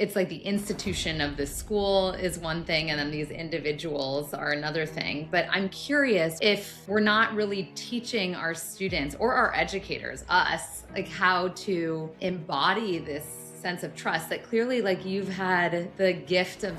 it's like the institution of the school is one thing, and then these individuals are another thing. But I'm curious if we're not really teaching our students or our educators, us, like how to embody this sense of trust that clearly, like, you've had the gift of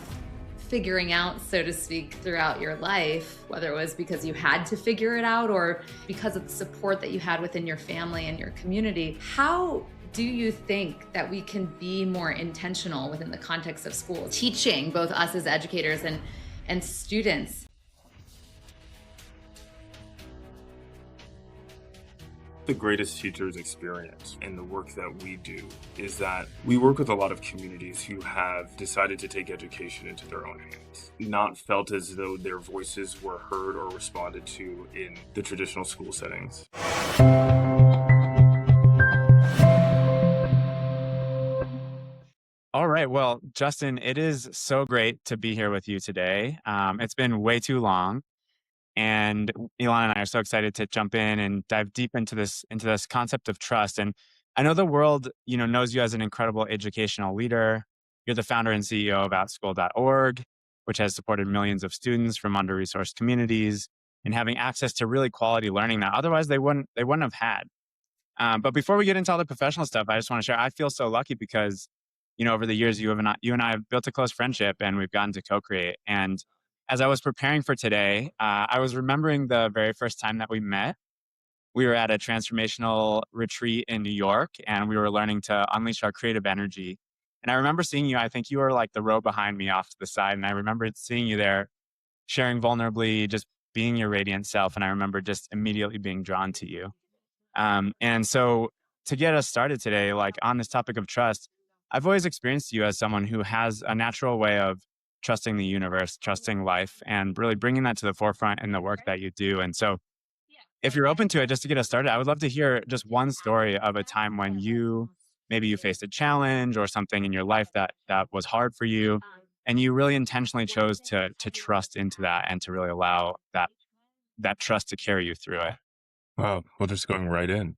figuring out, so to speak, throughout your life, whether it was because you had to figure it out or because of the support that you had within your family and your community. How do you think that we can be more intentional within the context of school, teaching both us as educators and students? The greatest teacher's experience in the work that we do is that we work with a lot of communities who have decided to take education into their own hands, not felt as though their voices were heard or responded to in the traditional school settings. All right. Well, Justin, it is so great to be here with you today. It's been way too long, and Ilana and I are so excited to jump in and dive deep into this concept of trust. And I know the world, knows you as an incredible educational leader. You're the founder and CEO of outschool.org, which has supported millions of students from under-resourced communities and having access to really quality learning that otherwise they wouldn't have had. But before we get into all the professional stuff, I just want to share. I feel so lucky because, over the years, you and I have built a close friendship, and we've gotten to co-create. And as I was preparing for today, I was remembering the very first time that we met. We were at a transformational retreat in New York, and we were learning to unleash our creative energy. And I remember seeing you. I think you were like the row behind me off to the side, and I remember seeing you there, sharing vulnerably, just being your radiant self. And I remember just immediately being drawn to you. And so to get us started today, like on this topic of trust, I've always experienced you as someone who has a natural way of trusting the universe, trusting life, and really bringing that to the forefront in the work that you do. And so if you're open to it, just to get us started, I would love to hear just one story of a time when maybe you faced a challenge or something in your life that was hard for you. And you really intentionally chose to trust into that and to really allow that trust to carry you through it. Wow, well, just going right in.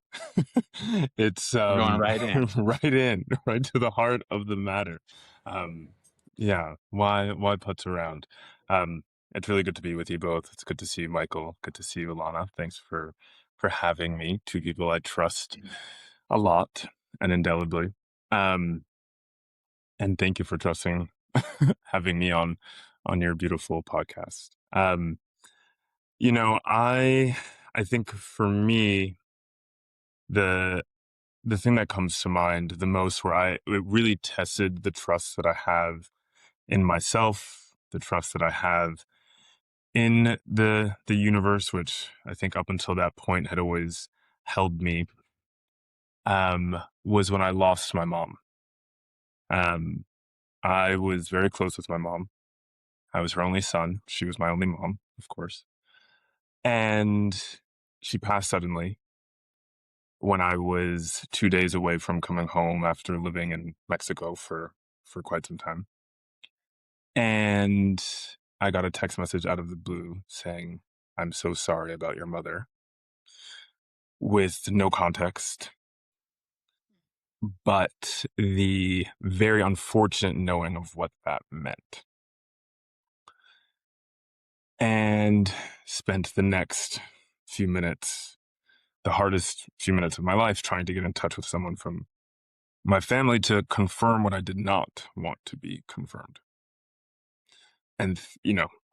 It's We're going right in. right in, right to the heart of the matter. Um, yeah, why putz around? Um, it's really good to be with you both. It's good to see you, Michael. Good to see you, Ilana. Thanks for having me. Two people I trust a lot and indelibly. Um, and thank you for trusting having me on your beautiful podcast. You know, I think for me, the the thing that comes to mind the most where it really tested the trust that I have in myself, the trust that I have in the universe, which I think up until that point had always held me, was when I lost my mom. Um, I was very close with my mom. I was her only son. She was my only mom, of course. And she passed suddenly when I was 2 days away from coming home after living in Mexico for quite some time. And I got a text message out of the blue saying, "I'm so sorry about your mother," with no context, but the very unfortunate knowing of what that meant. And spent the next few minutes, the hardest few minutes of my life, trying to get in touch with someone from my family to confirm what I did not want to be confirmed. And,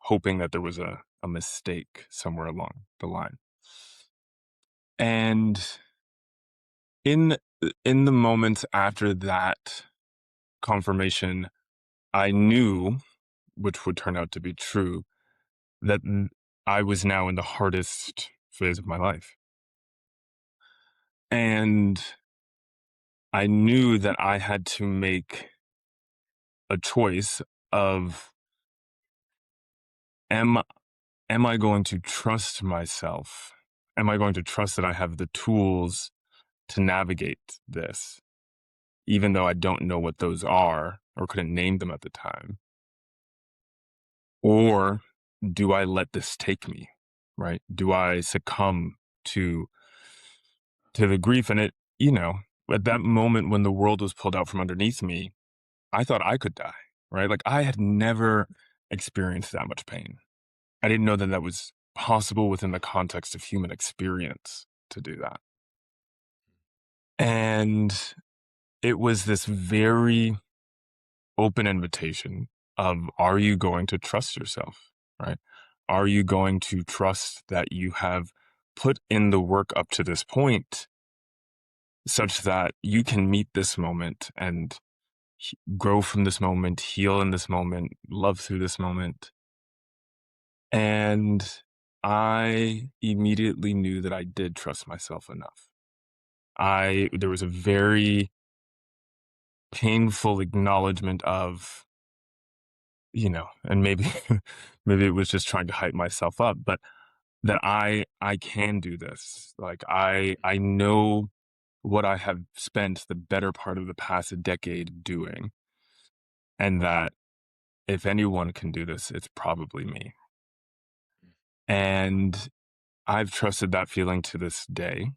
hoping that there was a mistake somewhere along the line. And in in the moments after that confirmation, I knew, which would turn out to be true, that I was now in the hardest phase of my life. And I knew that I had to make a choice of am am I going to trust myself? Am I going to trust that I have the tools to navigate this, even though I don't know what those are or couldn't name them at the time? Or do I let this take me, right? Do I succumb to the grief? And at that moment when the world was pulled out from underneath me, I thought I could die, right? Like I had never experienced that much pain. I didn't know that that was possible within the context of human experience to do that. And it was this very open invitation of, are you going to trust yourself, right? Are you going to trust that you have put in the work up to this point such that you can meet this moment and grow from this moment, heal in this moment, love through this moment? And I immediately knew that I did trust myself enough. There was a very painful acknowledgement of, and maybe maybe it was just trying to hype myself up, but that I can do this. Like I know what I have spent the better part of the past decade doing, and that if anyone can do this, it's probably me. And I've trusted that feeling to this day.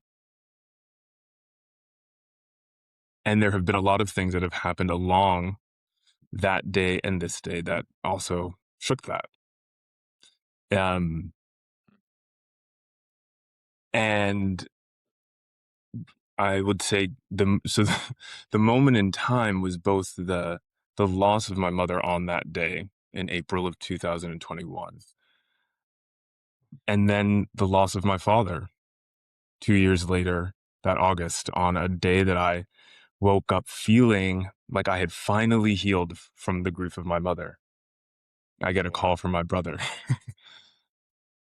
And there have been a lot of things that have happened along that day and this day that also shook that. Um, and I would say the moment in time was both the loss of my mother on that day in April of 2021, and then the loss of my father 2 years later, that August, on a day that I woke up feeling like I had finally healed from the grief of my mother. I get a call from my brother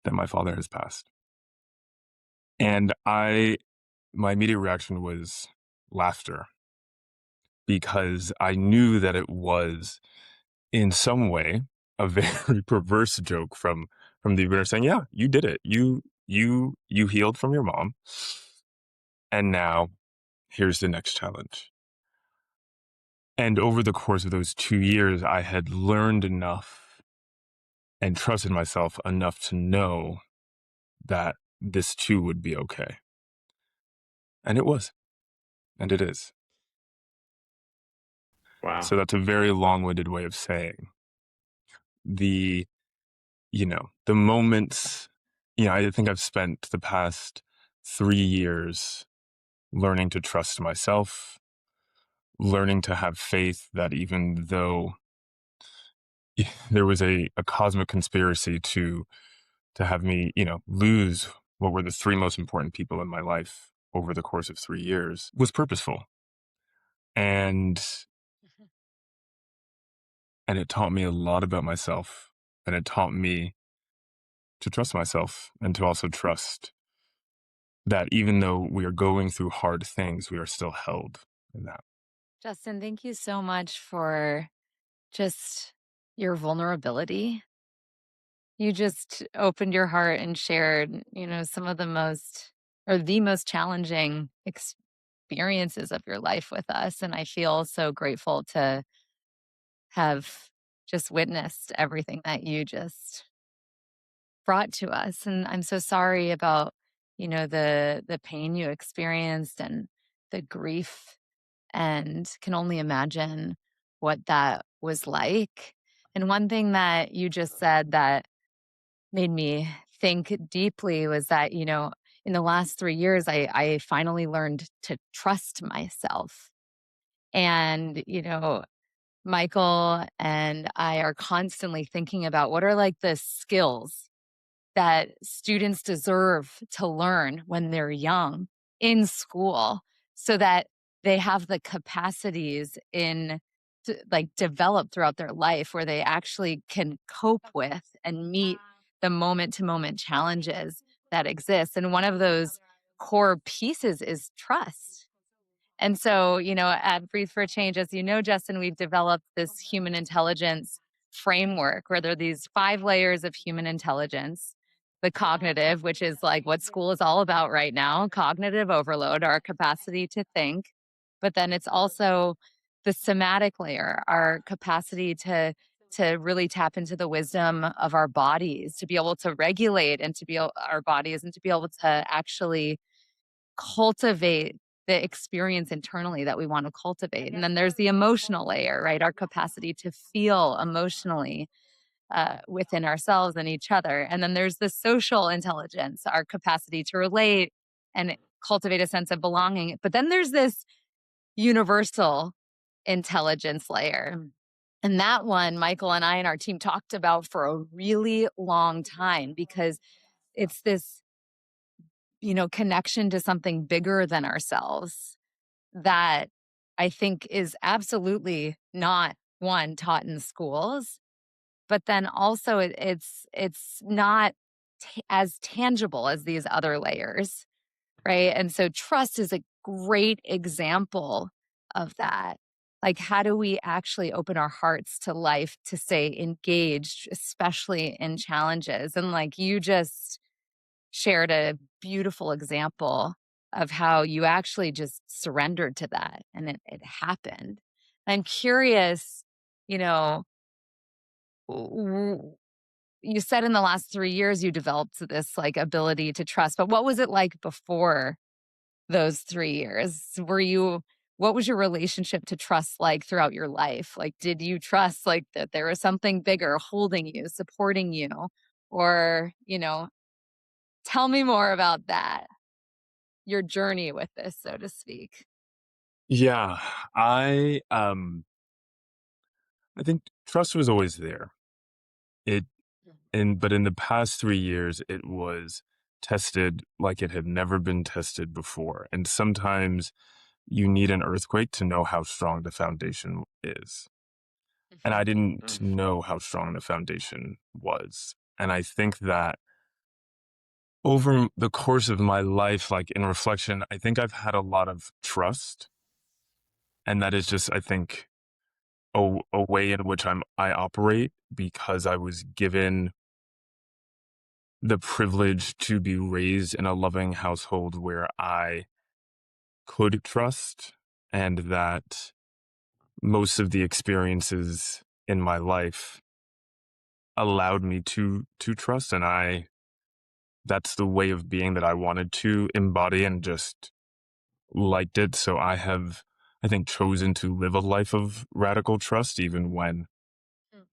that my father has passed. And my immediate reaction was laughter, because I knew that it was in some way a very perverse joke from the universe saying, yeah, you did it. You healed from your mom. And now here's the next challenge. And over the course of those 2 years, I had learned enough and trusted myself enough to know that this too would be okay. And it was, and it is. Wow. So that's a very long-winded way of saying the, the moments, I think I've spent the past 3 years learning to trust myself, learning to have faith that even though there was a cosmic conspiracy to have me, lose what were the three most important people in my life over the course of 3 years, was purposeful. And it taught me a lot about myself, and it taught me to trust myself and to also trust that even though we are going through hard things, we are still held in that. Justin, thank you so much for just your vulnerability. You just opened your heart and shared, some of the most challenging experiences of your life with us. And I feel so grateful to have just witnessed everything that you just brought to us. And I'm so sorry about, the pain you experienced and the grief, and can only imagine what that was like. And one thing that you just said that made me think deeply was that, in the last 3 years, I finally learned to trust myself. And, Michael and I are constantly thinking about what are like the skills that students deserve to learn when they're young in school, so that they have the capacities like develop throughout their life where they actually can cope with and meet the moment to moment challenges that exist. And one of those core pieces is trust. And so, at Breathe for Change, as you know, Justin, we've developed this human intelligence framework where there are these 5 layers of human intelligence: the cognitive, which is like what school is all about right now, cognitive overload, our capacity to think. But then it's also the somatic layer, our capacity to really tap into the wisdom of our bodies, to be able to regulate and our bodies, and to be able to actually cultivate the experience internally that we want to cultivate. And then there's the emotional layer, right? Our capacity to feel emotionally within ourselves and each other. And then there's the social intelligence, our capacity to relate and cultivate a sense of belonging. But then there's this universal intelligence layer. And that one, Michael and I and our team talked about for a really long time because it's this, connection to something bigger than ourselves that I think is absolutely not one taught in schools, but then also it's not as tangible as these other layers, right? And so trust is a great example of that. Like, how do we actually open our hearts to life to stay engaged, especially in challenges? And like you just shared a beautiful example of how you actually just surrendered to that and it happened. I'm curious, you know, w- you said in the last 3 years you developed this like ability to trust, but what was it like before those 3 years? What was your relationship to trust like throughout your life? Like, did you trust like that there was something bigger holding you, supporting you? Or, tell me more about that, your journey with this, so to speak. Yeah, I think trust was always there. It but in the past 3 years, it was tested like it had never been tested before. And sometimes you need an earthquake to know how strong the foundation is. And I didn't know how strong the foundation was. And I think that over the course of my life, like in reflection, I think I've had a lot of trust. And that is just, I think, a way in which I operate because I was given the privilege to be raised in a loving household where I could trust, and that most of the experiences in my life allowed me to trust, and that's the way of being that I wanted to embody and just liked it. So I think, chosen to live a life of radical trust, even when Mm.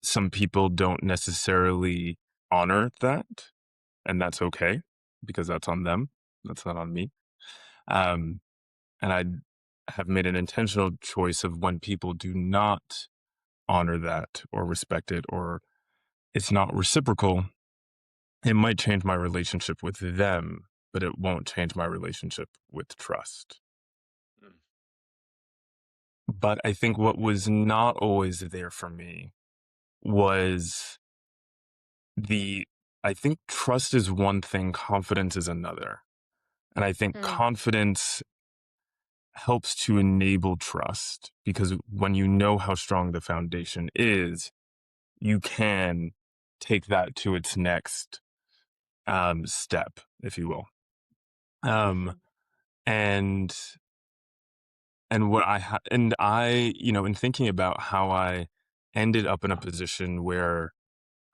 some people don't necessarily honor that. And that's okay because that's on them. That's not on me. Um, and I have made an intentional choice of when people do not honor that or respect it, or it's not reciprocal, it might change my relationship with them, but it won't change my relationship with trust. But I think what was not always there for me was the, I think trust is one thing, confidence is another. And I think Mm. confidence helps to enable trust because when you know how strong the foundation is, you can take that to its next step, if you will. Um, and and I, in thinking about how I ended up in a position where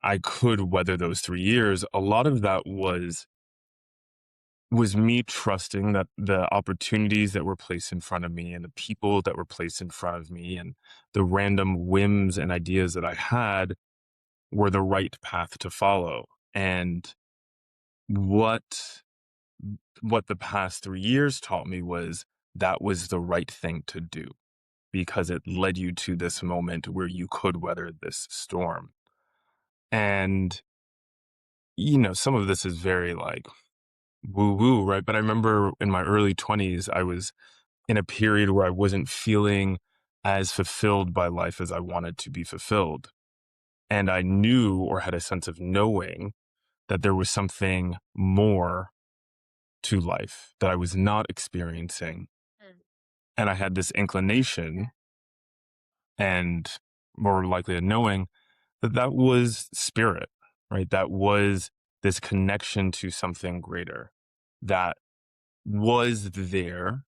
I could weather those 3 years, a lot of that was me trusting that the opportunities that were placed in front of me and the people that were placed in front of me and the random whims and ideas that I had were the right path to follow. And what the past 3 years taught me was that was the right thing to do because it led you to this moment where you could weather this storm. And, some of this is very like woo woo, right? But I remember in my early 20s, I was in a period where I wasn't feeling as fulfilled by life as I wanted to be fulfilled. And I knew or had a sense of knowing that there was something more to life that I was not experiencing. Mm. And I had this inclination and more likely a knowing that that was spirit, right? That was this connection to something greater that was there.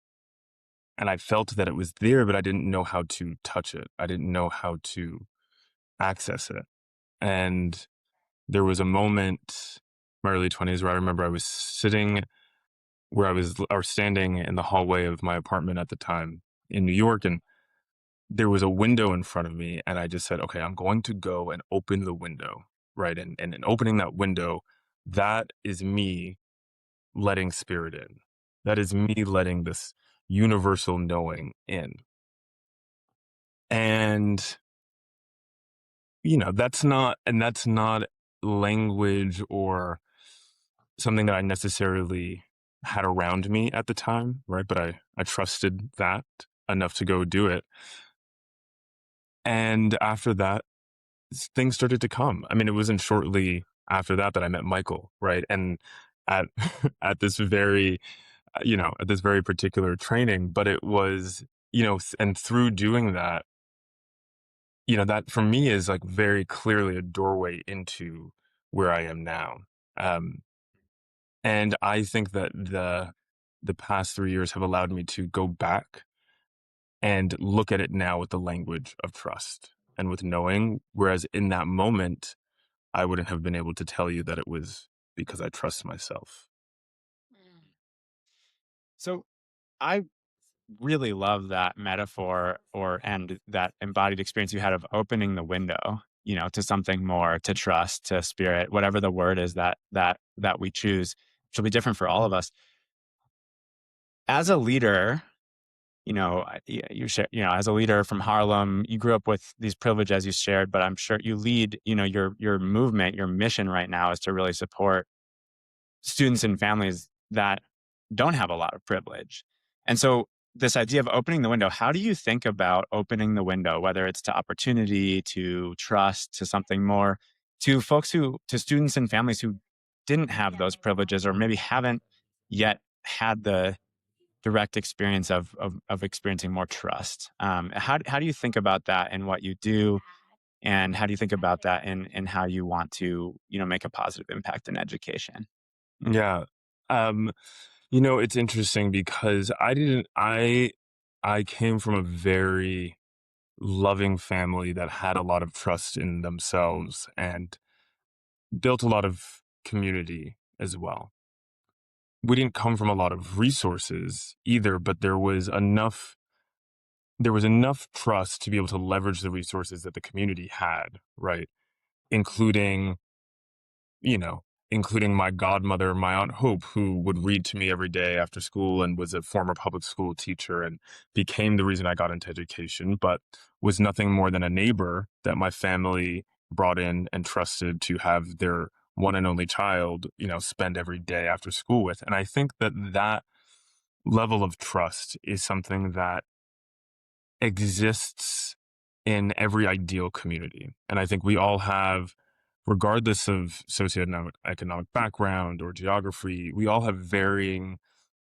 And I felt that it was there, but I didn't know how to touch it. I didn't know how to access it. And there was a moment, my early 20s, where I remember I was sitting where I was standing in the hallway of my apartment at the time in New York, and there was a window in front of me, and I just said, okay, I'm going to go and open the window, right? And in opening that window, that is me letting spirit in. That is me letting this universal knowing in. And, that's not language or something that I necessarily had around me at the time, right? But I trusted that enough to go do it. And after that, things started to come. I mean, it wasn't shortly after that I met Michael, right? And at at this very, at this very particular training, but it was, and through doing that, that for me is like very clearly a doorway into where I am now. Um, and I think that the past 3 years have allowed me to go back and look at it now with the language of trust and with knowing, whereas in that moment, I wouldn't have been able to tell you that it was because I trust myself. So I really love that metaphor and that embodied experience you had of opening the window, to something more, to trust, to spirit, whatever the word is that we choose, which will be different for all of us. As a leader, as a leader from Harlem, you grew up with these privileges as you shared, but I'm sure you lead, your movement, your mission right now is to really support students and families that don't have a lot of privilege. And so this idea of opening the window, how do you think about opening the window, whether it's to opportunity, to trust, to something more, to to students and families who didn't have those privileges or maybe haven't yet had the direct experience of experiencing more trust? How do you think about that in what you do? And how do you think about that in how you want to, make a positive impact in education? Yeah. Um, it's interesting because I came from a very loving family that had a lot of trust in themselves and built a lot of community as well. We didn't come from a lot of resources either, but there was enough trust to be able to leverage the resources that the community had, right? Including, you know, including my godmother, my Aunt Hope, who would read to me every day after school and was a former public school teacher and became the reason I got into education, but was nothing more than a neighbor that my family brought in and trusted to have their one and only child, spend every day after school with. And I think that level of trust is something that exists in every ideal community. And I think we all have, regardless of socioeconomic economic background or geography, we all have varying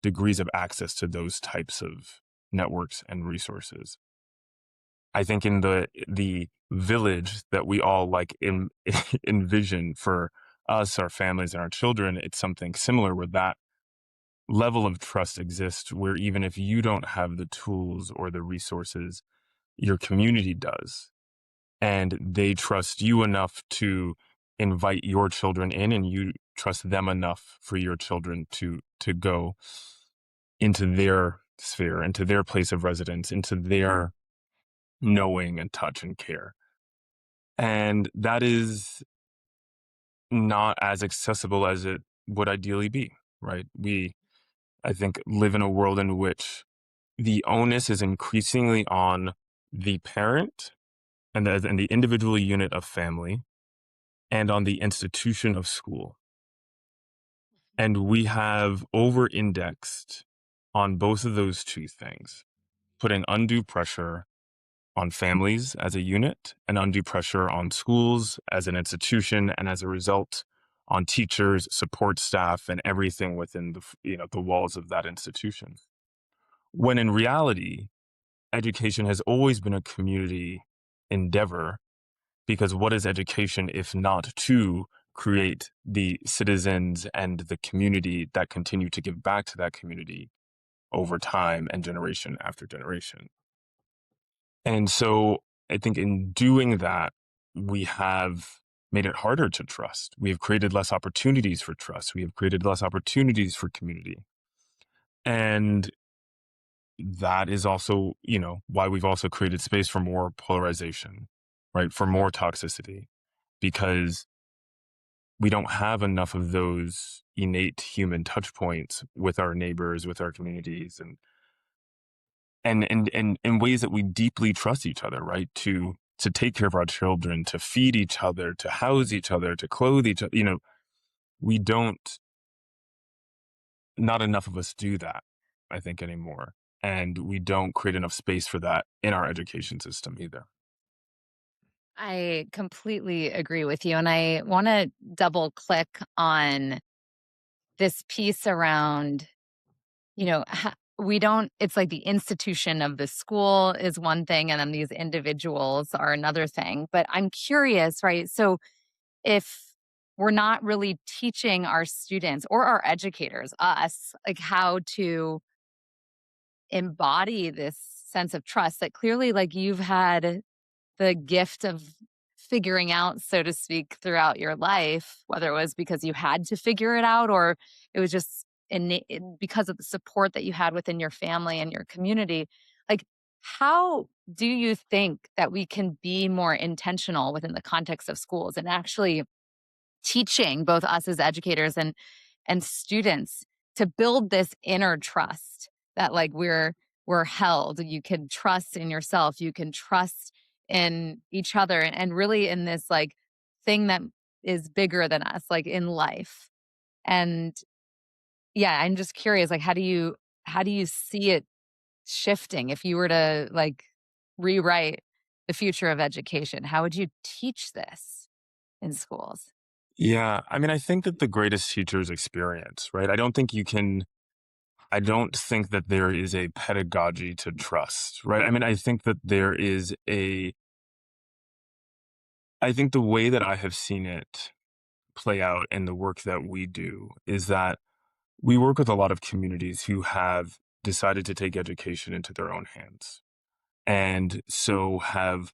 degrees of access to those types of networks and resources. I think in the village that we all envision for us, our families, and our children, it's something similar where that level of trust exists, where even if you don't have the tools or the resources, your community does. And they trust you enough to invite your children in, and you trust them enough for your children to go into their sphere, into their place of residence, into their knowing and touch and care. And that is not as accessible as it would ideally be, right? We, I think, live in a world in which the onus is increasingly on the parent and the individual unit of family and on the institution of school. And we have over indexed on both of those two things, putting undue pressure on families as a unit and undue pressure on schools as an institution, and as a result on teachers, support staff, and everything within the walls of that institution. When in reality, education has always been a community endeavor, because what is education if not to create the citizens and the community that continue to give back to that community over time and generation after generation? And so I think in doing that, we have made it harder to trust. We have created less opportunities for trust. We have created less opportunities for community. And that is also, why we've also created space for more polarization, right? For more toxicity, because we don't have enough of those innate human touch points with our neighbors, with our communities, and in ways that we deeply trust each other, right? To take care of our children, to feed each other, to house each other, to clothe each other. We don't, not enough of us do that, I think, anymore. And we don't create enough space for that in our education system either. I completely agree with you. And I want to double click on this piece around, we don't, it's like the institution of the school is one thing, and then these individuals are another thing. But I'm curious, right? So if we're not really teaching our students or our educators, us, like how to embody this sense of trust that clearly, like you've had the gift of figuring out, so to speak, throughout your life, whether it was because you had to figure it out or it was just because of the support that you had within your family and your community. Like, how do you think that we can be more intentional within the context of schools and actually teaching both us as educators and students to build this inner trust that like we're held, you can trust in yourself, you can trust in each other, and really in this like thing that is bigger than us, like in life. And yeah, I'm just curious, like how do you see it shifting if you were to like rewrite the future of education? How would you teach this in schools? Yeah. I mean, I think that the greatest teacher is experience, right? I don't think that there is a pedagogy to trust, right? I mean, I think the way that I have seen it play out in the work that we do is that we work with a lot of communities who have decided to take education into their own hands. And so have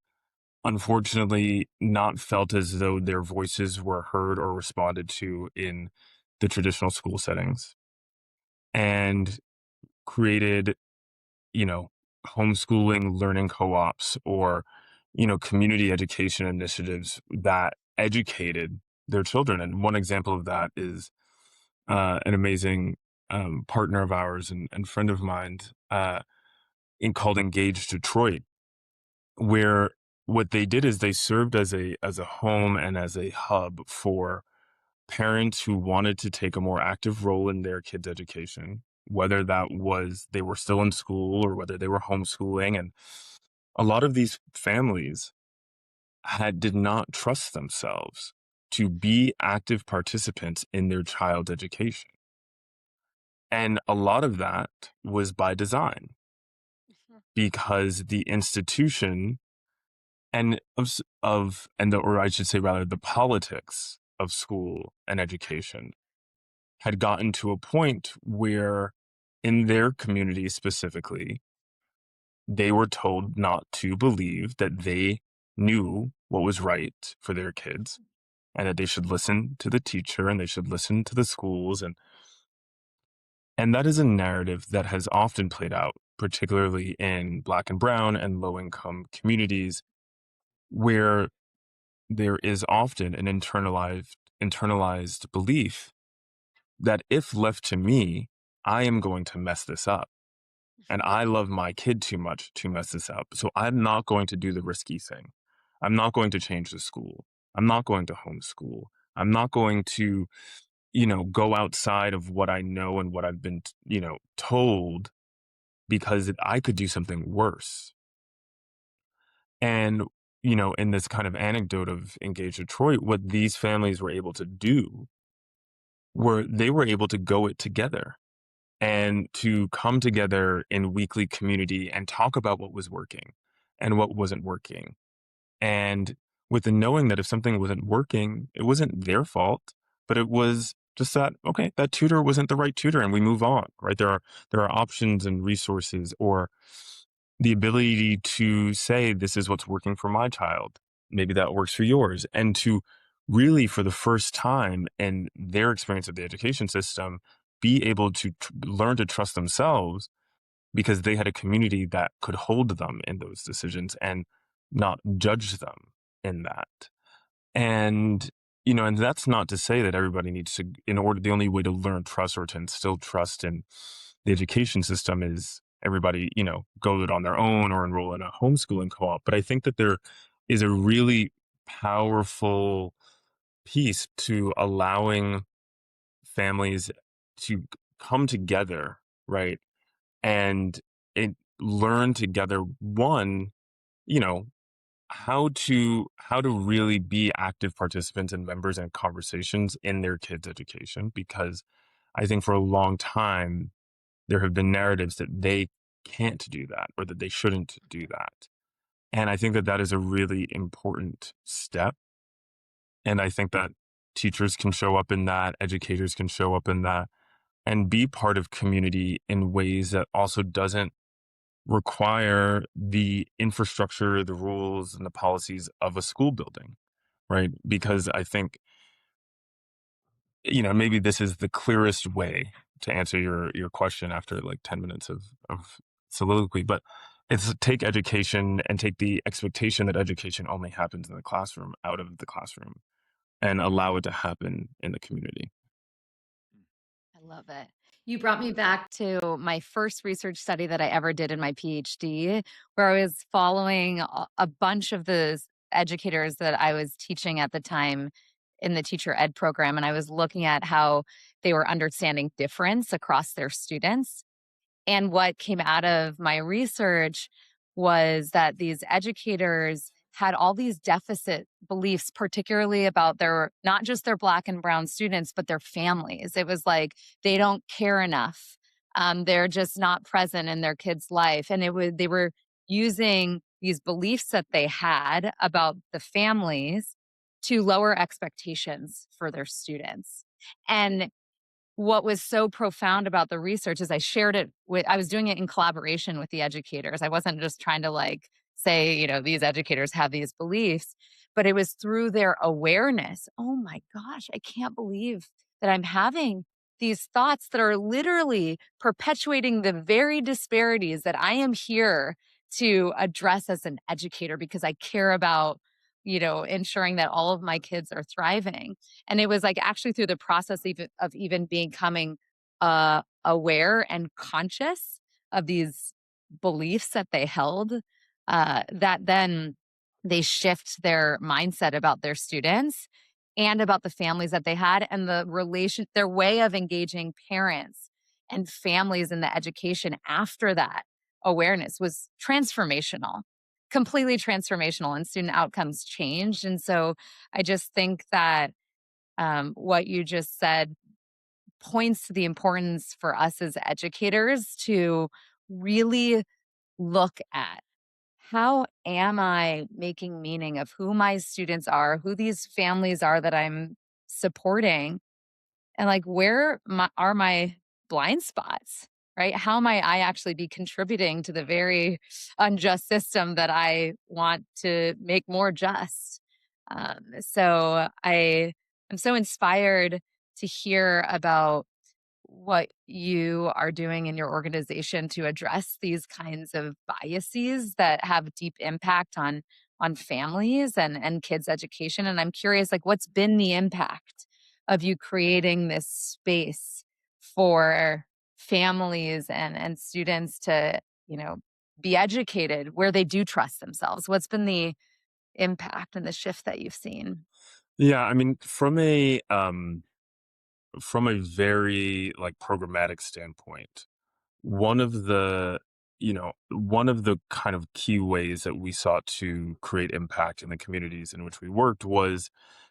unfortunately not felt as though their voices were heard or responded to in the traditional school settings, and created, you know, homeschooling learning co-ops or, community education initiatives that educated their children. And one example of that is an amazing partner of ours and friend of mine called Engage Detroit, where what they did is they served as a home and as a hub for parents who wanted to take a more active role in their kids' education, whether that was they were still in school or whether they were homeschooling. And a lot of these families did not trust themselves to be active participants in their child's education. And a lot of that was by design, because the institution or I should say rather the politics of school and education had gotten to a point where in their community specifically, they were told not to believe that they knew what was right for their kids and that they should listen to the teacher and they should listen to the schools. And that is a narrative that has often played out, particularly in Black and Brown and low income communities, where there is often an internalized belief that if left to me, I am going to mess this up. And I love my kid too much to mess this up. So I'm not going to do the risky thing. I'm not going to change the school. I'm not going to homeschool. I'm not going to, go outside of what I know and what I've been, told, because I could do something worse. And, in this kind of anecdote of Engage Detroit, what these families were able to do were they were able to go it together and to come together in weekly community and talk about what was working and what wasn't working. And with the knowing that if something wasn't working, it wasn't their fault, but it was just that, okay, that tutor wasn't the right tutor and we move on, right? There are options and resources, or the ability to say, this is what's working for my child. Maybe that works for yours. And to really, for the first time in their experience of the education system, be able to learn to trust themselves because they had a community that could hold them in those decisions and not judge them in that. And, and that's not to say that everybody needs to, the only way to learn trust or to instill trust in the education system is everybody, go it on their own or enroll in a homeschooling co-op. But I think that there is a really powerful piece to allowing families to come together, right? And learn together, one, you know, how to really be active participants and members in conversations in their kids' education. Because I think for a long time there have been narratives that they can't do that or that they shouldn't do that. And I think that that is a really important step. And I think that teachers can show up in that, educators can show up in that, and be part of community in ways that also doesn't require the infrastructure, the rules, and the policies of a school building, right? Because I think, maybe this is the clearest way to answer your question after like 10 minutes of soliloquy, but it's take education and take the expectation that education only happens in the classroom out of the classroom and allow it to happen in the community. I love it. You brought me back to my first research study that I ever did in my PhD, where I was following a bunch of the educators that I was teaching at the time in the teacher ed program. And I was looking at how they were understanding difference across their students. And what came out of my research was that these educators had all these deficit beliefs, particularly about their not just their Black and brown students, but their families. It was like they don't care enough. They're just not present in their kid's life. And they were using these beliefs that they had about the families to lower expectations for their students. And what was so profound about the research is I was doing it in collaboration with the educators. I wasn't just trying to like say, these educators have these beliefs, but it was through their awareness. Oh my gosh, I can't believe that I'm having these thoughts that are literally perpetuating the very disparities that I am here to address as an educator because I care about, ensuring that all of my kids are thriving. And it was like actually through the process of even becoming aware and conscious of these beliefs that they held, that then they shift their mindset about their students and about the families that they had and their way of engaging parents and families in the education after that awareness was transformational, completely transformational, and student outcomes changed. And so I just think that what you just said points to the importance for us as educators to really look at how am I making meaning of who my students are, who these families are that I'm supporting, and like are my blind spots, right? How might I actually be contributing to the very unjust system that I want to make more just? I'm so inspired to hear about what you are doing in your organization to address these kinds of biases that have deep impact on families and kids' education. And I'm curious, like, what's been the impact of you creating this space for families and students to, be educated where they do trust themselves? What's been the impact and the shift that you've seen? Yeah, I mean, from a very like programmatic standpoint, one of the kind of key ways that we sought to create impact in the communities in which we worked was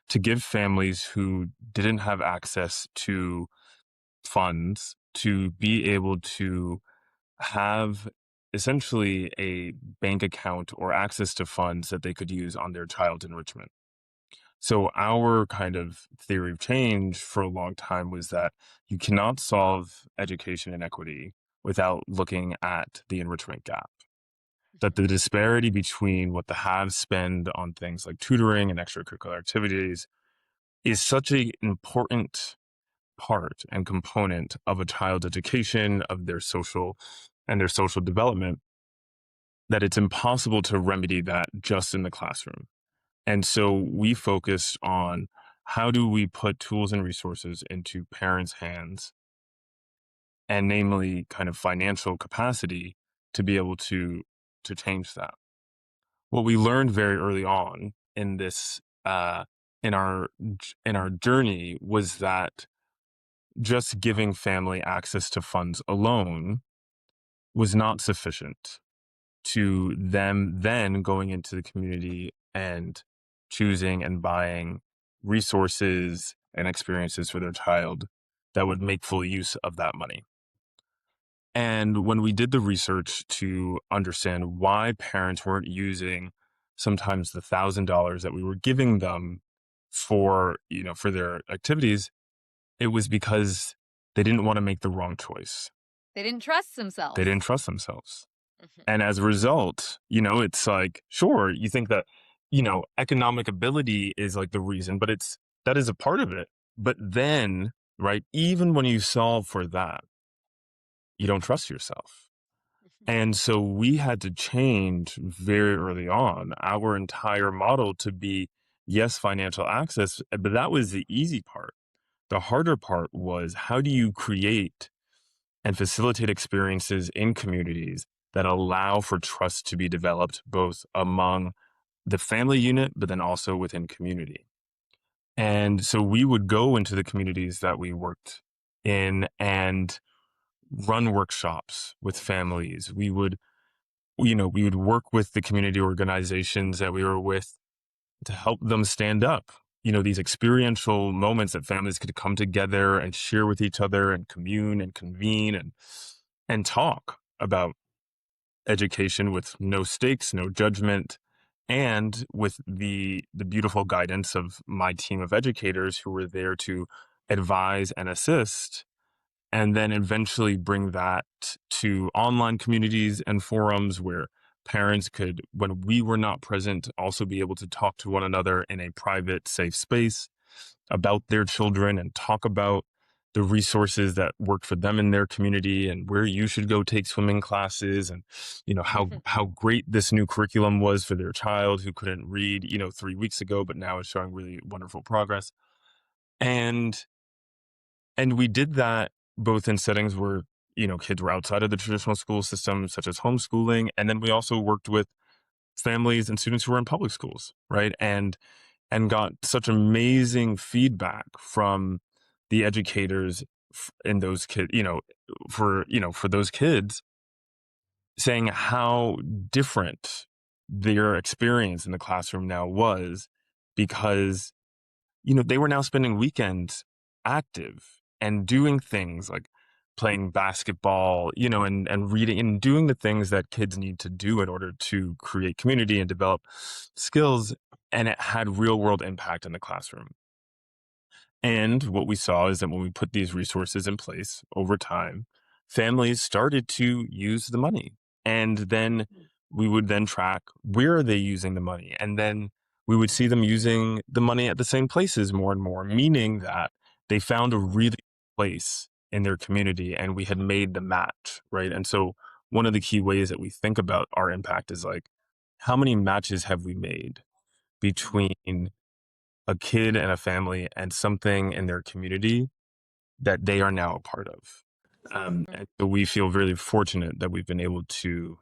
to give families who didn't have access to funds to be able to have essentially a bank account or access to funds that they could use on their child's enrichment. So our kind of theory of change for a long time was that you cannot solve education inequity without looking at the enrichment gap. That the disparity between what the haves spend on things like tutoring and extracurricular activities is such an important part and component of a child's education, of their social development, that it's impossible to remedy that just in the classroom. And so we focused on how do we put tools and resources into parents' hands, and namely kind of financial capacity to be able to change that. What we learned very early on in this in our journey was that just giving family access to funds alone was not sufficient to them then going into the community and choosing and buying resources and experiences for their child that would make full use of that money. And when we did the research to understand why parents weren't using sometimes the $1,000 that we were giving them for, for their activities, it was because they didn't want to make the wrong choice. They didn't trust themselves. They didn't trust themselves. And as a result, it's like, sure, you think that, economic ability is like the reason, but that is a part of it. But then, right, even when you solve for that, you don't trust yourself. And so we had to change very early on our entire model to be, yes, financial access, but that was the easy part. The harder part was, how do you create and facilitate experiences in communities that allow for trust to be developed both among the family unit, but then also within community. And so we would go into the communities that we worked in and run workshops with families. We would work with the community organizations that we were with to help them stand up. These experiential moments that families could come together and share with each other and commune and convene and talk about education with no stakes, no judgment, and with the beautiful guidance of my team of educators who were there to advise and assist, and then eventually bring that to online communities and forums where parents could, when we were not present, also be able to talk to one another in a private, safe space about their children and talk about the resources that work for them in their community and where you should go take swimming classes and, how great this new curriculum was for their child who couldn't read, 3 weeks ago, but now is showing really wonderful progress. And we did that both in settings where, kids were outside of the traditional school system, such as homeschooling. And then we also worked with families and students who were in public schools, right? And got such amazing feedback from the educators in those kids, for those kids, saying how different their experience in the classroom now was because they were now spending weekends active and doing things like playing basketball, and reading and doing the things that kids need to do in order to create community and develop skills. And it had real world impact in the classroom. And what we saw is that when we put these resources in place over time, families started to use the money. And then we would then track, where are they using the money? And then we would see them using the money at the same places more and more, meaning that they found a really good place in their community and we had made the match, right? And so one of the key ways that we think about our impact is like, how many matches have we made between a kid and a family and something in their community that they are now a part of? And so we feel really fortunate that we've been able to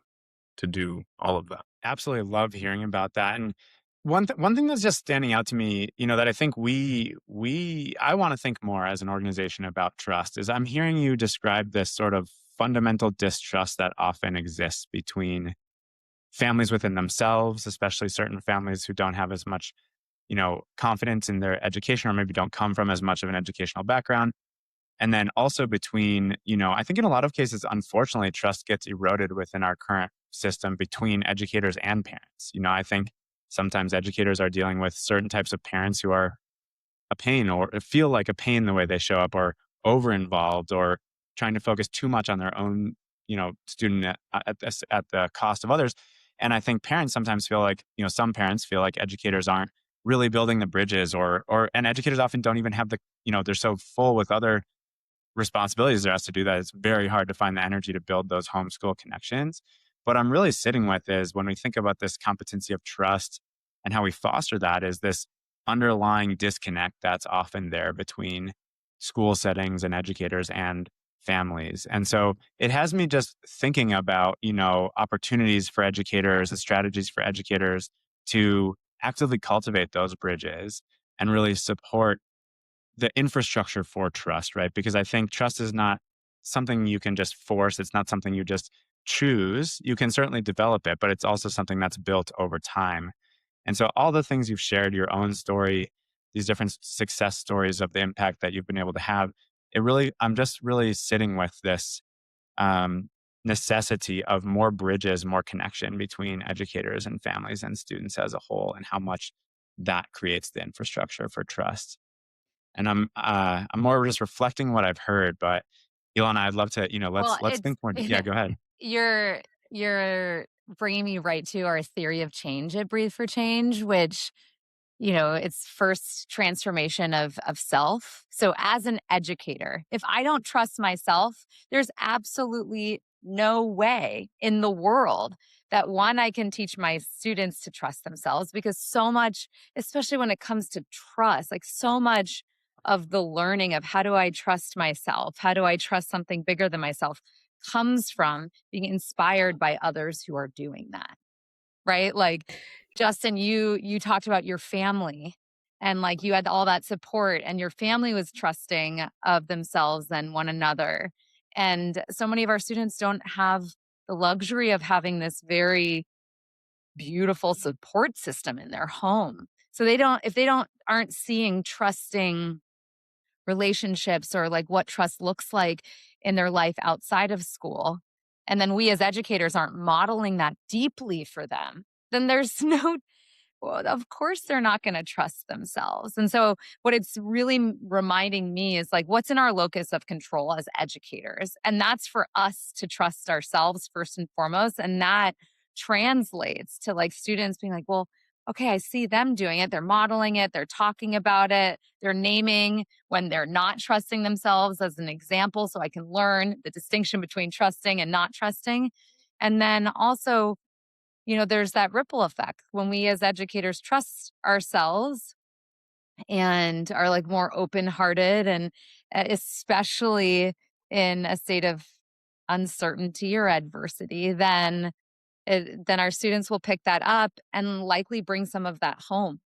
do all of that. Absolutely love hearing about that. And one thing that's just standing out to me, that I think I want to think more as an organization about trust is I'm hearing you describe this sort of fundamental distrust that often exists between families within themselves, especially certain families who don't have as much, confidence in their education or maybe don't come from as much of an educational background. And then also between, I think in a lot of cases, unfortunately, trust gets eroded within our current system between educators and parents. I think sometimes educators are dealing with certain types of parents who are a pain or feel like a pain the way they show up or over involved or trying to focus too much on their own, student at the cost of others. And I think parents sometimes feel like, some parents feel like educators aren't really building the bridges, and educators often don't even have the, they're so full with other responsibilities there has to do that. It's very hard to find the energy to build those homeschool connections. What I'm really sitting with is when we think about this competency of trust and how we foster that is this underlying disconnect that's often there between school settings and educators and families. And so it has me just thinking about, opportunities for educators and strategies for educators to actively cultivate those bridges and really support the infrastructure for trust, right? Because I think trust is not something you can just force. It's not something you just choose. You can certainly develop it, but it's also something that's built over time. And so all the things you've shared, your own story, these different success stories of the impact that you've been able to have, I'm just really sitting with this um, necessity of more bridges, more connection between educators and families and students as a whole, and how much that creates the infrastructure for trust. And I'm more just reflecting what I've heard, but Ilana, I'd love to, Well, let's it's think more. Yeah, go ahead. you're bringing me right to our theory of change at Breathe for Change, which it's first transformation of self. So as an educator, if I don't trust myself, there's absolutely no way in the world that one, I can teach my students to trust themselves, because so much, especially when it comes to trust, like so much of the learning of how do I trust myself? How do I trust something bigger than myself comes from being inspired by others who are doing that. Right? Like, Justin, you talked about your family, and like you had all that support, and your family was trusting of themselves and one another. And so many of our students don't have the luxury of having this very beautiful support system in their home. So if they aren't seeing trusting relationships, or like what trust looks like in their life outside of school, and then we as educators aren't modeling that deeply for them, then there's no, well, of course they're not going to trust themselves. And so what it's really reminding me is like, what's in our locus of control as educators? And that's for us to trust ourselves first and foremost. And that translates to like students being like, well, okay, I see them doing it. They're modeling it. They're talking about it. They're naming when they're not trusting themselves as an example, so I can learn the distinction between trusting and not trusting. And then also, there's that ripple effect when we as educators trust ourselves and are like more open-hearted, and especially in a state of uncertainty or adversity, then our students will pick that up and likely bring some of that home.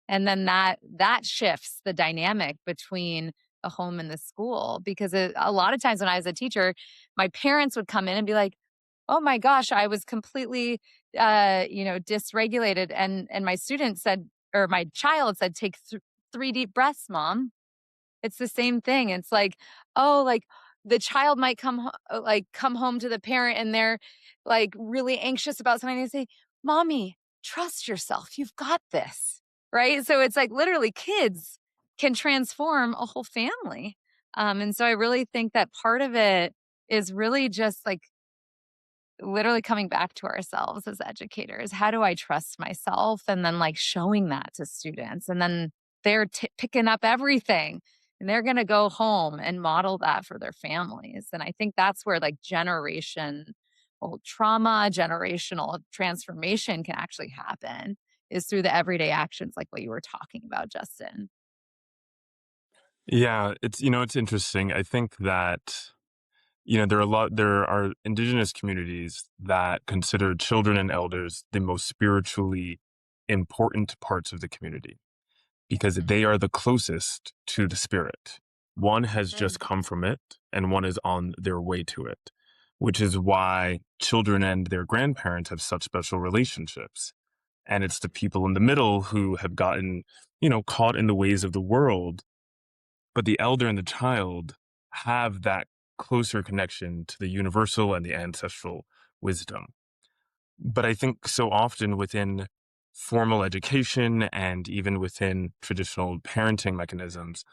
And then that shifts the dynamic between the home and the school, because a lot of times when I was a teacher, my parents would come in and be like, oh my gosh, I was completely, dysregulated. And my student said, or my child said, take 3 deep breaths, mom. It's the same thing. It's like, oh, like the child might come home to the parent, and they're like really anxious about something. They say, mommy, trust yourself. You've got this. Right. So it's like literally kids can transform a whole family. And so I really think that part of it is really just like literally coming back to ourselves as educators. How do I trust myself? And then like showing that to students. And then they're picking up everything, and they're going to go home and model that for their families. And I think that's where like generational trauma, generational transformation can actually happen, is through the everyday actions like what you were talking about, Justin. Yeah, it's interesting. I think that there are Indigenous communities that consider children and elders the most spiritually important parts of the community, because they are the closest to the spirit. One has just Mm. come from it, and one is on their way to it, which is why children and their grandparents have such special relationships. And it's the people in the middle who have gotten, caught in the ways of the world. But the elder and the child have that closer connection to the universal and the ancestral wisdom. But I think so often within formal education and even within traditional parenting mechanisms,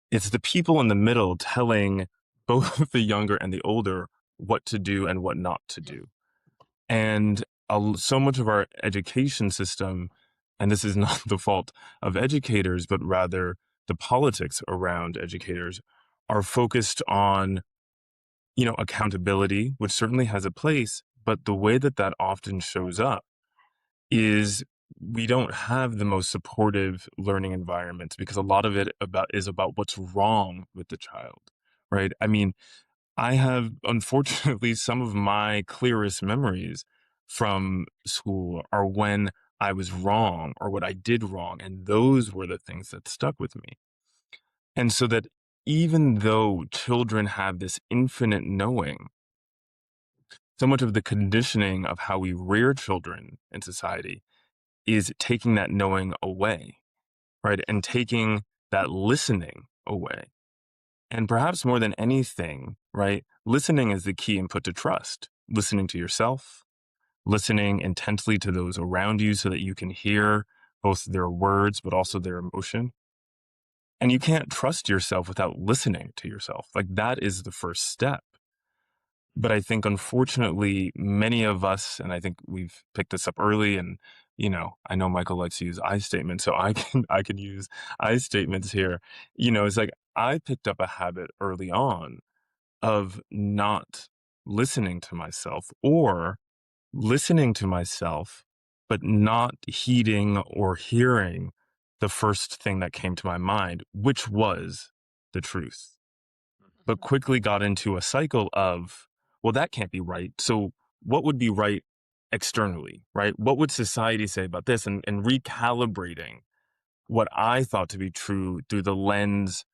it's the people in the middle telling both the younger and the older what to do and what not to do. And so much of our education system and this is not the fault of educators, but rather the politics around educators, are focused on, accountability, which certainly has a place, but the way that that often shows up is we don't have the most supportive learning environments because a lot of it is about what's wrong with the child, right? I mean, I have, unfortunately, some of my clearest memories from school are when I was wrong or what I did wrong. And those were the things that stuck with me. And so that even though children have this infinite knowing, so much of the conditioning of how we rear children in society is taking that knowing away, right? And taking that listening away. And perhaps more than anything, right, listening is the key input to trust. Listening to yourself, listening intensely to those around you so that you can hear both their words, but also their emotion. And you can't trust yourself without listening to yourself. Like that is the first step. But I think unfortunately, many of us, and I think we've picked this up early and I know Michael likes to use I statements, so I can use I statements here. It's like I picked up a habit early on of not listening to myself or listening to myself, but not heeding or hearing the first thing that came to my mind, which was the truth, but quickly got into a cycle of, well, that can't be right. So what would be right externally, right? What would society say about this? And recalibrating what I thought to be true through the lens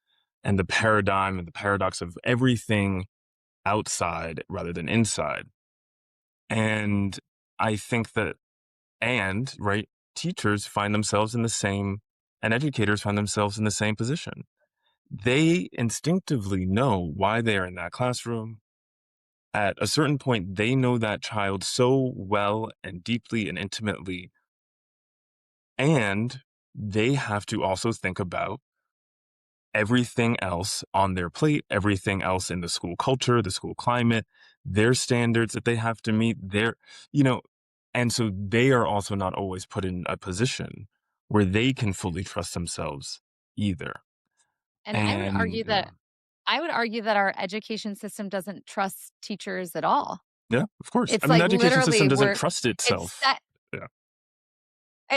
and the paradigm and the paradox of everything outside rather than inside. And I think that, right, teachers find themselves in the same, and educators find themselves in the same position. They instinctively know why they are in that classroom. At a certain point, they know that child so well and deeply and intimately. And they have to also think about everything else on their plate, everything else in the school culture, the school climate, their standards that they have to meet, you know, and so they are also not always put in a position where they can fully trust themselves either. And And I would argue that our education system doesn't trust teachers at all. yeah, of course. I It's mean, the like education system literally doesn't we're trust it's itself. set Yeah,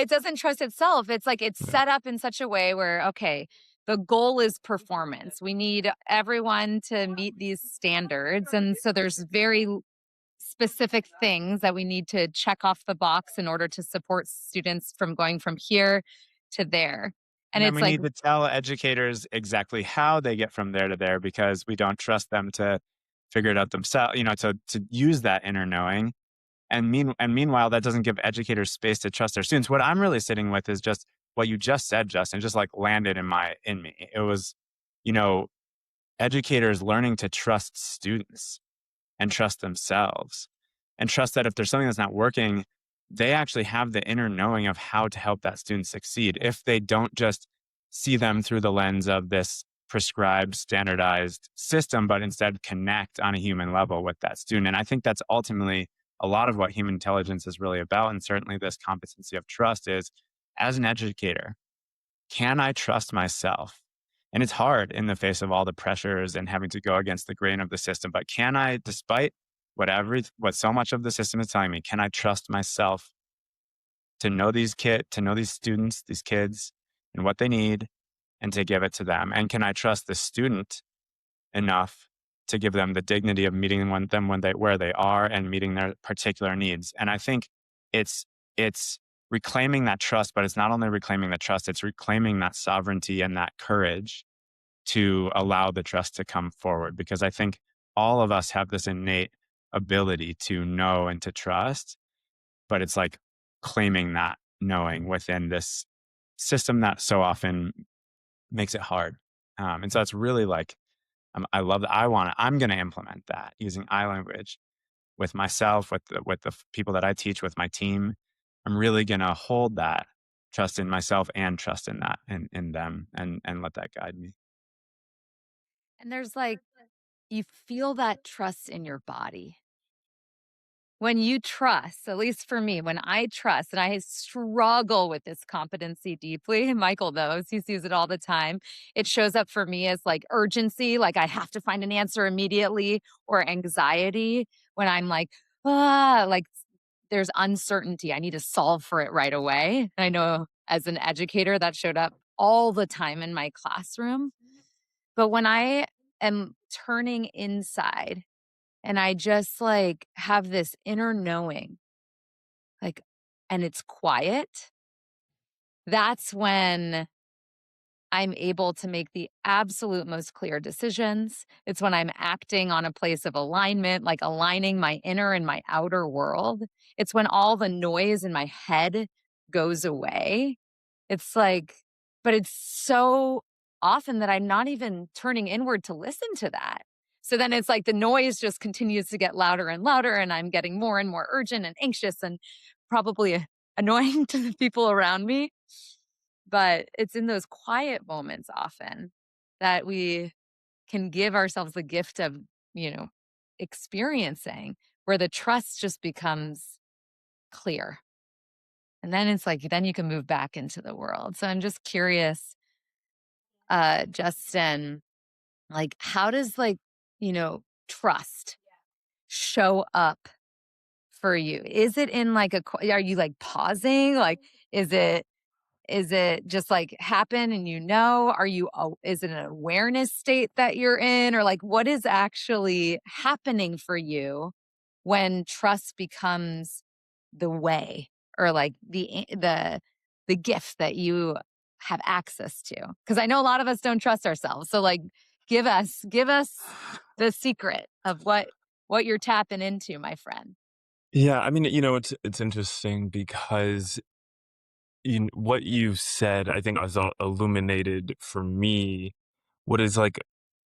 it doesn't trust itself. It's like it's yeah. set up in such a way where, okay, the goal is performance. We need everyone to meet these standards. And so there's very specific things that we need to check off the box in order to support students from going from here to there. And And then it's we like, need to tell educators exactly how they get from there to there because we don't trust them to figure it out themselves, to use that inner knowing. And meanwhile, that doesn't give educators space to trust their students. What I'm really sitting with is just what you just said, Justin, just like landed in me. It was, you know, educators learning to trust students and trust themselves and trust that if there's something that's not working, they actually have the inner knowing of how to help that student succeed. If they don't just see them through the lens of this prescribed, standardized system, but instead connect on a human level with that student. And I think that's ultimately a lot of what human intelligence is really about. And certainly this competency of trust is as an educator, can I trust myself? And it's hard in the face of all the pressures and having to go against the grain of the system. But can I, despite what so much of the system is telling me, can I trust myself to know to know these students, these kids, and what they need, and to give it to them? And can I trust the student enough to give them the dignity of meeting them where they are and meeting their particular needs? And I think it's reclaiming that trust, but it's not only reclaiming the trust, it's reclaiming that sovereignty and that courage to allow the trust to come forward. Because I think all of us have this innate ability to know and to trust, but it's like claiming that knowing within this system that so often makes it hard. And so it's really like, I love that. I'm going to implement that using I language with myself, with the people that I teach, with my team. I'm really going to hold that trust in myself and trust in that in them and let that guide me. and there's like, you feel that trust in your body. when you trust, at least for me, when I trust, and I struggle with this competency deeply, Michael knows, he sees it all the time. It shows up for me as like urgency, like I have to find an answer immediately, or anxiety when I'm like there's uncertainty. I need to solve for it right away. And I know as an educator that showed up all the time in my classroom. But when I am turning inside and I just like have this inner knowing, like, and it's quiet, that's when I'm able to make the absolute most clear decisions. It's when I'm acting on a place of alignment, like aligning my inner and my outer world. It's when all the noise in my head goes away. It's like, but it's so often that I'm not even turning inward to listen to that. So then it's like the noise just continues to get louder and louder, and I'm getting more and more urgent and anxious and probably annoying to the people around me. But it's in those quiet moments often that we can give ourselves the gift of, you know, experiencing where the trust just becomes clear. And then it's like, then you can move back into the world. So I'm just curious, Justin, like, how does trust show up for you? Is it in like are you like pausing? Like, is it Is it just like happen and you know? Is it an awareness state that you're in? Or like what is actually happening for you when trust becomes the way or like the gift that you have access to? Because I know a lot of us don't trust ourselves. So like give us the secret of what you're tapping into, my friend. Yeah, I mean, it's interesting because what you said, I think, has illuminated for me what is like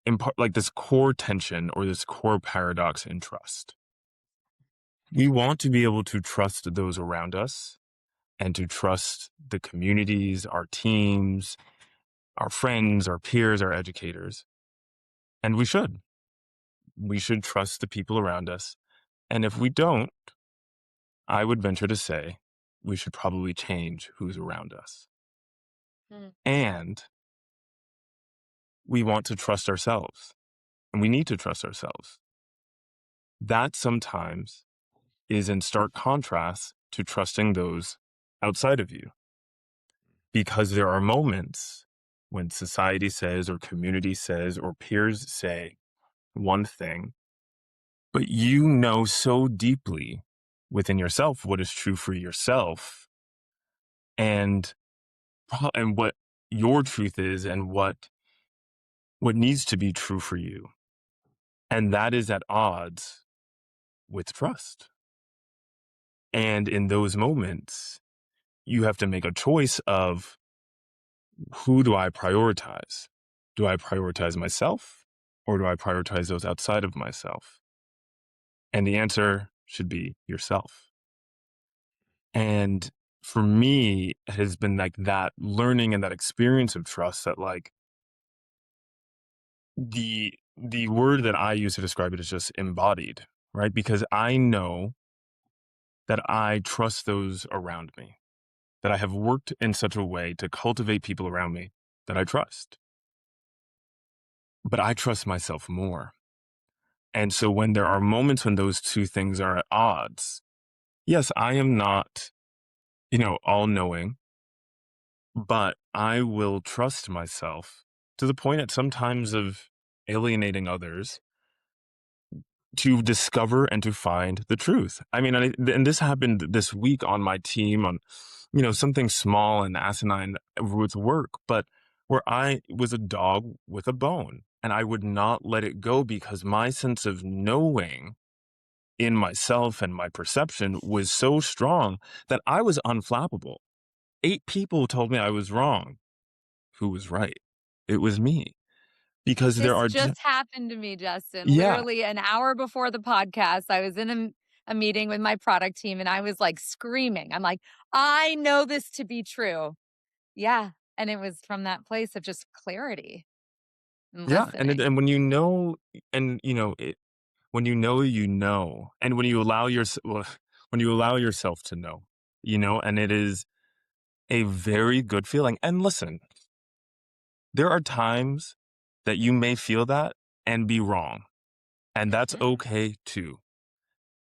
in part like this core tension or this core paradox in trust. We want to be able to trust those around us and to trust the communities, our teams, our friends, our peers, our educators. And we should. We should trust the people around us. And if we don't, I would venture to say we should probably change who's around us. Mm. And we want to trust ourselves, and we need to trust ourselves. That sometimes is in stark contrast to trusting those outside of you, because there are moments when society says, or community says, or peers say one thing, but you know so deeply within yourself what is true for yourself and and what your truth is and what needs to be true for you. And that is at odds with trust. And in those moments, you have to make a choice of who do I prioritize? Do I prioritize myself or do I prioritize those outside of myself? And the answer should be yourself. And for me, it has been like that learning and that experience of trust that like the word that I use to describe it is just embodied, right? Because I know that I trust those around me, that I have worked in such a way to cultivate people around me that I trust. But I trust myself more. And so when there are moments when those two things are at odds, yes, I am not, all knowing, but I will trust myself to the point at sometimes of alienating others to discover and to find the truth. I mean, and this happened this week on my team on, something small and asinine with work, but where I was a dog with a bone and I would not let it go because my sense of knowing in myself and my perception was so strong that I was unflappable. 8 people told me I was wrong. Who was right? It was me. Because there This are, just happened to me, Justin. yeah, Literally an hour before the podcast, I was in a meeting with my product team and I was like screaming. I'm like, I know this to be true. Yeah. And it was from that place of just clarity and yeah. And listening. when you know, and when you know, and when you allow when you allow yourself to know, and it is a very good feeling. And listen, there are times that you may feel that and be wrong, and that's okay too.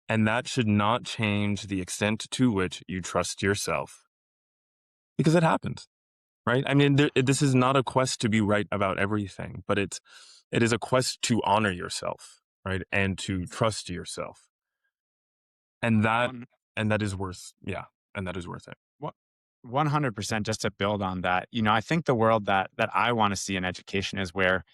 And that should not change the extent to which you trust yourself, because it happens, right? I mean, this is not a quest to be right about everything, but it is a quest to honor yourself, right? And to trust yourself. And that, One, and that is worth, yeah. And that is worth it. what 100%, just to build on that, I think the world that I want to see in education is where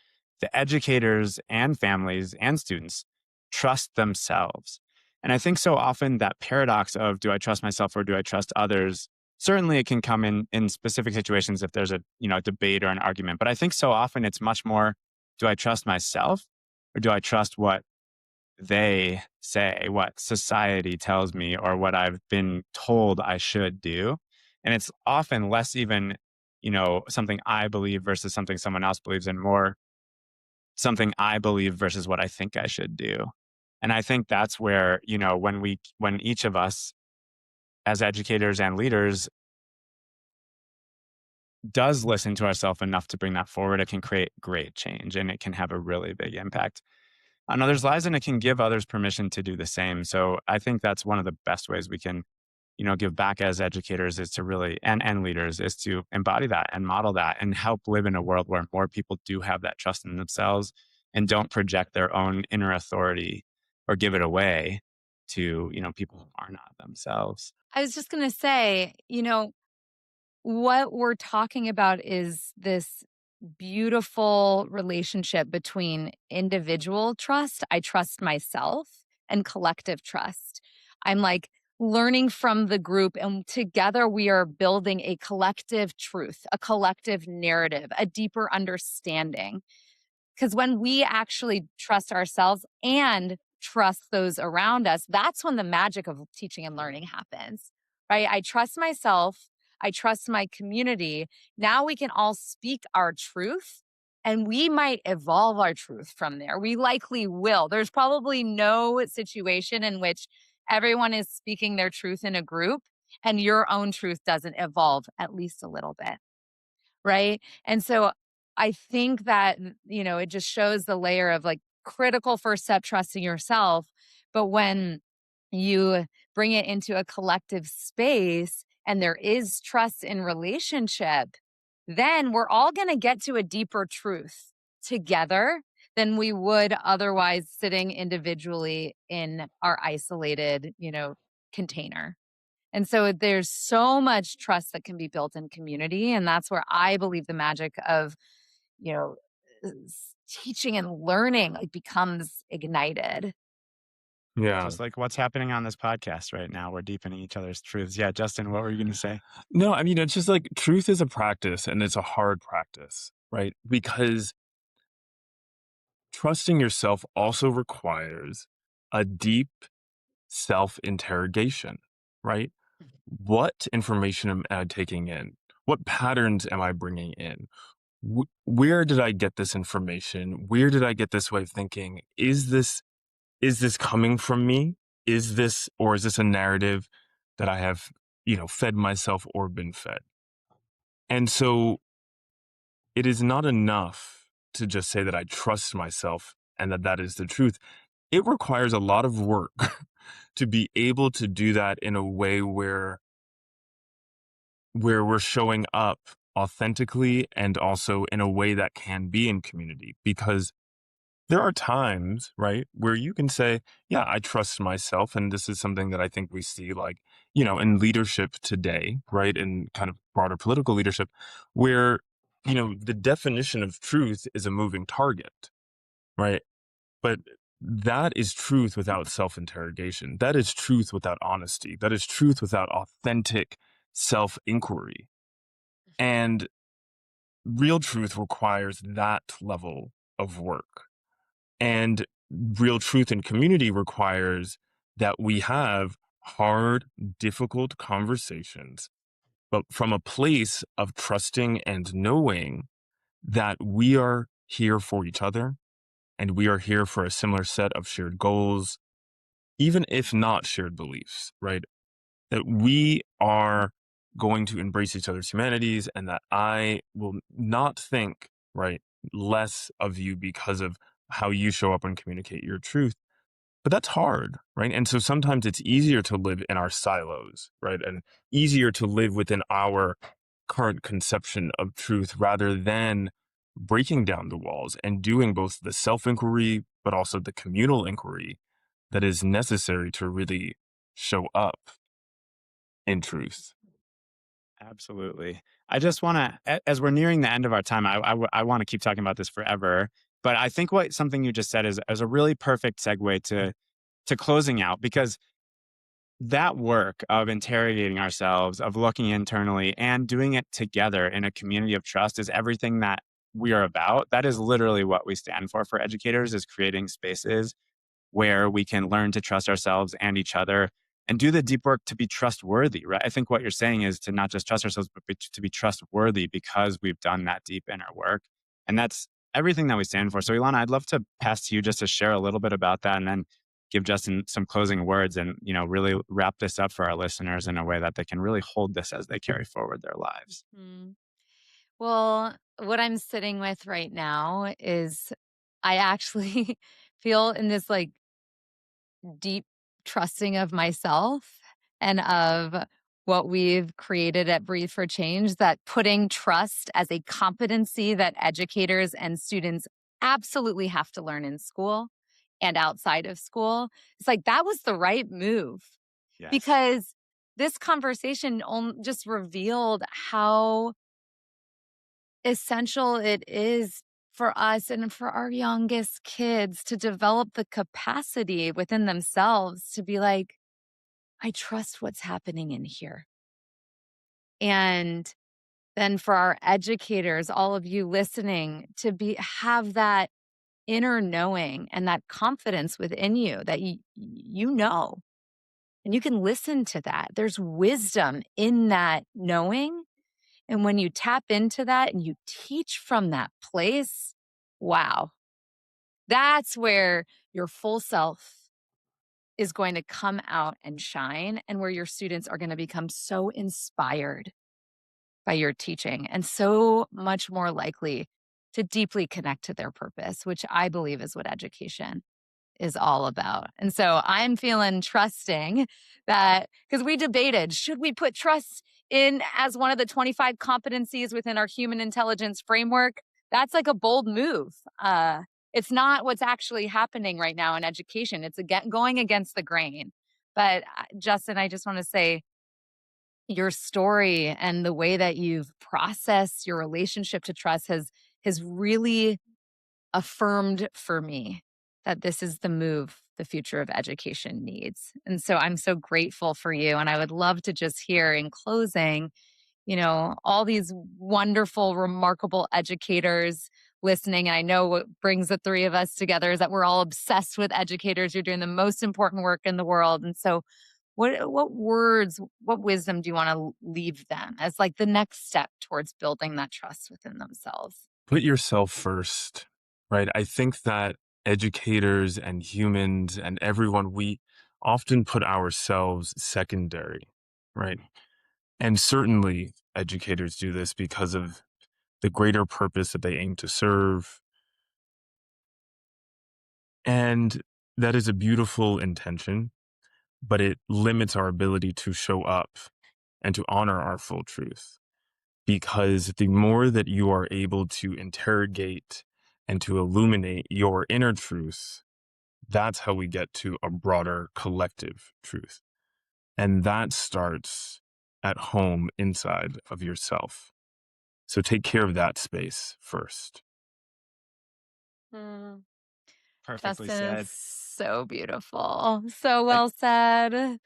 the educators and families and students trust themselves. And I think so often that paradox of, do I trust myself or do I trust others? Certainly it can come in specific situations if there's a, a debate or an argument. But I think so often it's much more, do I trust myself or do I trust what they say, what society tells me, or what I've been told I should do? And it's often less even, something I believe versus something someone else believes, and more something I believe versus what I think I should do. And I think that's where, when each of us as educators and leaders does listen to ourselves enough to bring that forward, it can create great change and it can have a really big impact on others' lives, and it can give others permission to do the same. So I think that's one of the best ways we can, give back as educators, is to really, and leaders, is to embody that and model that and help live in a world where more people do have that trust in themselves and don't project their own inner authority or give it away to, people who are not themselves. I was just going to say, what we're talking about is this beautiful relationship between individual trust, I trust myself, and collective trust. I'm like learning from the group, and together we are building a collective truth, a collective narrative, a deeper understanding. Because when we actually trust ourselves and trust those around us, that's when the magic of teaching and learning happens, right? I trust myself. I trust my community. Now we can all speak our truth, and we might evolve our truth from there. We likely will. There's probably no situation in which everyone is speaking their truth in a group and your own truth doesn't evolve at least a little bit. Right. And so I think that, it just shows the layer of like critical first step, trusting yourself. But when you bring it into a collective space and there is trust in relationship, then we're all going to get to a deeper truth together than we would otherwise sitting individually in our isolated, container. And so there's so much trust that can be built in community. And that's where I believe the magic of, you know, teaching and learning like becomes ignited. Yeah. Just like what's happening on this podcast right now. We're deepening each other's truths. Yeah, Justin, what were you going to say? No, I mean, it's just like truth is a practice, and it's a hard practice, right? Because trusting yourself also requires a deep self-interrogation, right? What information am I taking in? What patterns am I bringing in? Where did I get this information? Where did I get this way of thinking? Is this coming from me? Is this a narrative that I have, fed myself or been fed? And so it is not enough to just say that I trust myself and that is the truth. It requires a lot of work to be able to do that in a way where we're showing up authentically and also in a way that can be in community. Because there are times, right, where you can say, yeah, I trust myself. And this is something that I think we see like, in leadership today, right, in kind of broader political leadership, where, the definition of truth is a moving target, right? But that is truth without self-interrogation. That is truth without honesty. That is truth without authentic self-inquiry. And real truth requires that level of work. And real truth in community requires that we have hard, difficult conversations, but from a place of trusting and knowing that we are here for each other and we are here for a similar set of shared goals, even if not shared beliefs, right? That we are going to embrace each other's humanities, and that I will not think, right, less of you because of how you show up and communicate your truth. But that's hard, right? And so sometimes it's easier to live in our silos, right? And easier to live within our current conception of truth rather than breaking down the walls and doing both the self inquiry, but also the communal inquiry that is necessary to really show up in truth. Absolutely. I just want to, as we're nearing the end of our time, I want to keep talking about this forever. But I think what something you just said is a really perfect segue to closing out, because that work of interrogating ourselves, of looking internally and doing it together in a community of trust is everything that we are about. That is literally what we stand for educators, is creating spaces where we can learn to trust ourselves and each other and do the deep work to be trustworthy, right? I think what you're saying is to not just trust ourselves, but to be trustworthy because we've done that deep inner work. And that's everything that we stand for. So, Ilana, I'd love to pass to you just to share a little bit about that, and then give Justin some closing words, and, really wrap this up for our listeners in a way that they can really hold this as they carry forward their lives. Mm. Well, what I'm sitting with right now is I actually feel in this like deep trusting of myself and of what we've created at Breathe for Change, that putting trust as a competency that educators and students absolutely have to learn in school and outside of school. It's like that was the right move, Yes. because this conversation just revealed how essential it is for us and for our youngest kids to develop the capacity within themselves to be like, I trust what's happening in here. And then for our educators, all of you listening, to have that inner knowing and that confidence within you that you know, and you can listen to that. There's wisdom in that knowing. And when you tap into that and you teach from that place, wow, that's where your full self is going to come out and shine, and where your students are going to become so inspired by your teaching and so much more likely to deeply connect to their purpose, which I believe is what education is all about. And so I'm feeling trusting that, because we debated, should we put trust in as one of the 25 competencies within our human intelligence framework? That's like a bold move. It's not what's actually happening right now in education. It's again going against the grain. But Justin, I just want to say your story and the way that you've processed your relationship to trust has really affirmed for me that this is the move the future of education needs. And so I'm so grateful for you. And I would love to just hear in closing, all these wonderful, remarkable educators listening. And I know what brings the three of us together is that we're all obsessed with educators. You're doing the most important work in the world. And so what words, what wisdom do you want to leave them as like the next step towards building that trust within themselves? Put yourself first, right? I think that educators and humans and everyone, we often put ourselves secondary, right? And certainly educators do this because of the greater purpose that they aim to serve. And that is a beautiful intention, but it limits our ability to show up and to honor our full truth. Because the more that you are able to interrogate and to illuminate your inner truth, that's how we get to a broader collective truth. And that starts at home inside of yourself. So take care of that space first. Mm. Perfectly Justin is said. so beautiful. So Thank- well said.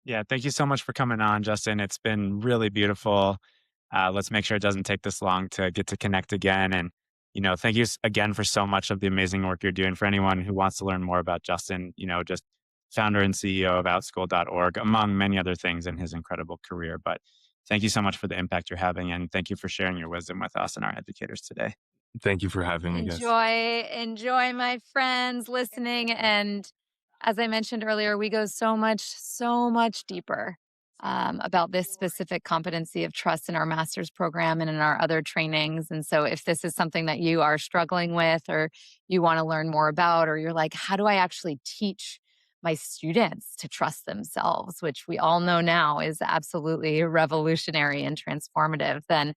Yeah, thank you so much for coming on, Justin. It's been really beautiful. Let's make sure it doesn't take this long to get to connect again. And, thank you again for so much of the amazing work you're doing. For anyone who wants to learn more about Justin, just founder and CEO of outschool.org, among many other things in his incredible career. But thank you so much for the impact you're having. And thank you for sharing your wisdom with us and our educators today. Thank you for having me, guys. Enjoy, my friends listening. And as I mentioned earlier, we go so much deeper about this specific competency of trust in our master's program and in our other trainings. And so if this is something that you are struggling with or you want to learn more about, or you're like, how do I actually teach my students to trust themselves, which we all know now is absolutely revolutionary and transformative, then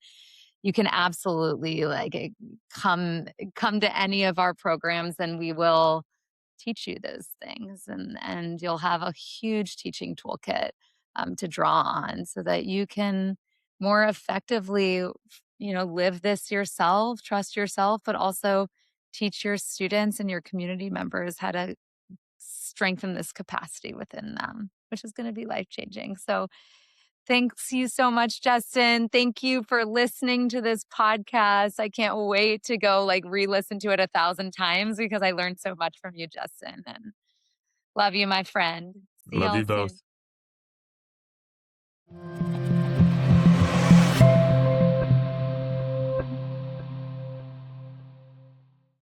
you can absolutely come to any of our programs and we will teach you those things, and you'll have a huge teaching toolkit to draw on so that you can more effectively live this yourself, trust yourself, but also teach your students and your community members how to strengthen this capacity within them, which is going to be life changing. So thanks you so much, Justin. Thank you for listening to this podcast. I can't wait to go re-listen to it 1,000 times because I learned so much from you, Justin. And love you, my friend. See Love y'all you both. soon.